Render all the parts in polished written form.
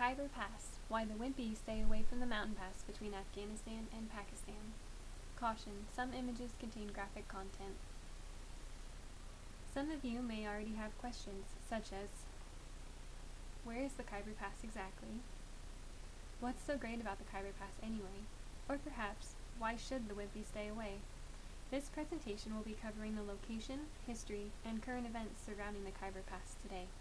Khyber Pass, why the Wimpy stay away from the mountain pass between Afghanistan and Pakistan. Caution, some images contain graphic content. Some of you may already have questions, such as, where is the Khyber Pass exactly? What's so great about the Khyber Pass anyway? Or perhaps, why should the Wimpy stay away? This presentation will be covering the location, history, and current events surrounding the Khyber Pass today.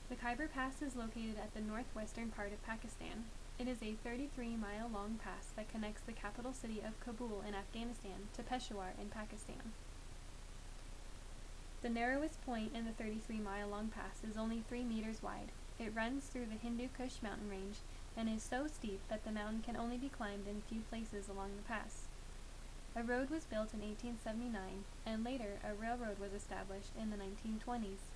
The Khyber Pass is located at the northwestern part of Pakistan. It is a 33-mile-long pass that connects the capital city of Kabul in Afghanistan to Peshawar in Pakistan. The narrowest point in the 33-mile-long pass is only 3 meters wide. It runs through the Hindu Kush mountain range and is so steep that the mountain can only be climbed in few places along the pass. A road was built in 1879, and later a railroad was established in the 1920s.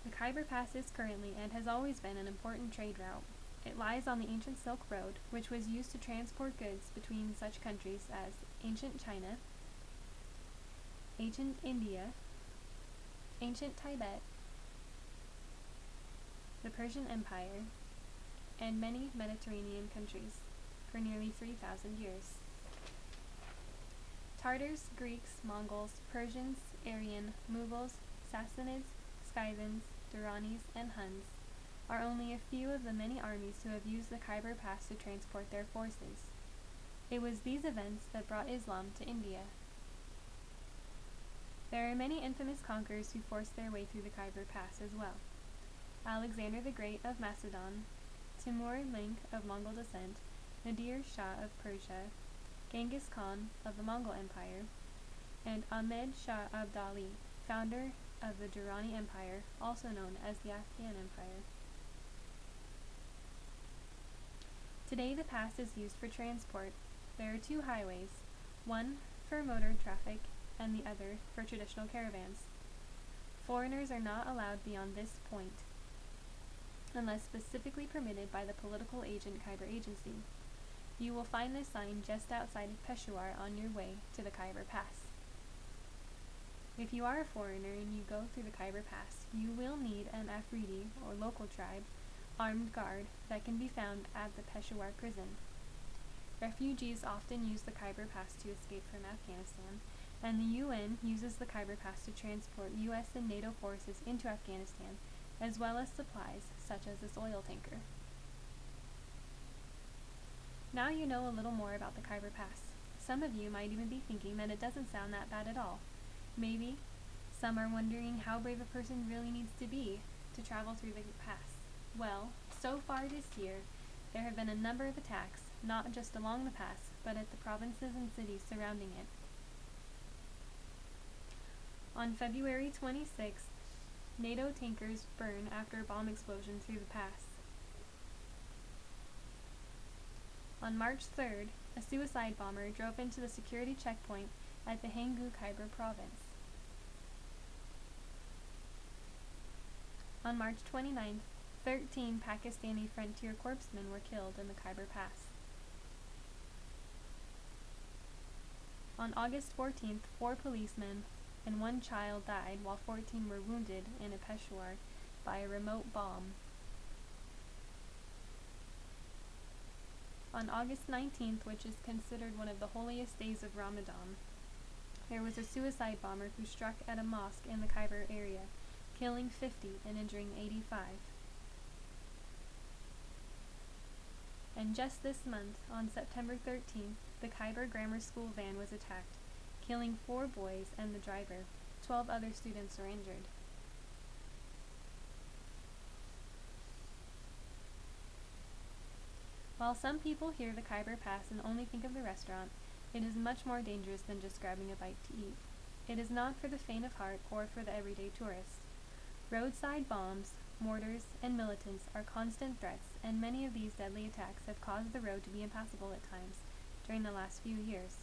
The Khyber Pass is currently and has always been an important trade route. It lies on the ancient Silk Road, which was used to transport goods between such countries as ancient China, ancient India, ancient Tibet, the Persian Empire, and many Mediterranean countries for nearly 3,000 years. Tartars, Greeks, Mongols, Persians, Aryan, Mughals, Sassanids, Scythians, Duranis, and Huns are only a few of the many armies who have used the Khyber Pass to transport their forces. It was these events that brought Islam to India. There are many infamous conquerors who forced their way through the Khyber Pass as well. Alexander the Great of Macedon, Timur Lenk of Mongol descent, Nadir Shah of Persia, Genghis Khan of the Mongol Empire, and Ahmed Shah Abdali, founder of the Durrani Empire, also known as the Afghan Empire. Today the pass is used for transport. There are 2 highways, one for motor traffic and the other for traditional caravans. Foreigners are not allowed beyond this point, unless specifically permitted by the political agent Khyber Agency. You will find this sign just outside of Peshawar on your way to the Khyber Pass. If you are a foreigner and you go through the Khyber Pass, you will need an Afridi, or local tribe, armed guard that can be found at the Peshawar prison. Refugees often use the Khyber Pass to escape from Afghanistan, and the UN uses the Khyber Pass to transport US and NATO forces into Afghanistan, as well as supplies such as this oil tanker. Now you know a little more about the Khyber Pass. Some of you might even be thinking that it doesn't sound that bad at all. Maybe some are wondering how brave a person really needs to be to travel through the pass. Well, so far this year, there have been a number of attacks, not just along the pass, but at the provinces and cities surrounding it. On February 26th, NATO tankers burn after a bomb explosion through the pass. On March 3rd, a suicide bomber drove into the security checkpoint at the Hengu Khyber province. On March 29th, 13 Pakistani frontier corpsmen were killed in the Khyber Pass. On August 14th, 4 policemen and 1 child died while 14 were wounded in a Peshawar by a remote bomb. On August 19th, which is considered one of the holiest days of Ramadan, there was a suicide bomber who struck at a mosque in the Khyber area, killing 50 and injuring 85. And just this month, on September 13th, the Khyber Grammar School van was attacked, killing 4 boys and the driver. 12 other students were injured. While some people hear the Khyber Pass and only think of the restaurant, it is much more dangerous than just grabbing a bite to eat. It is not for the faint of heart or for the everyday tourist. Roadside bombs, mortars, and militants are constant threats, and many of these deadly attacks have caused the road to be impassable at times during the last few years.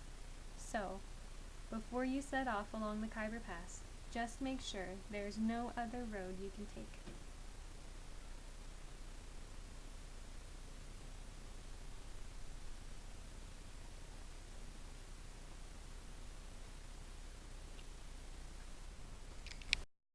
So, before you set off along the Khyber Pass, just make sure there is no other road you can take.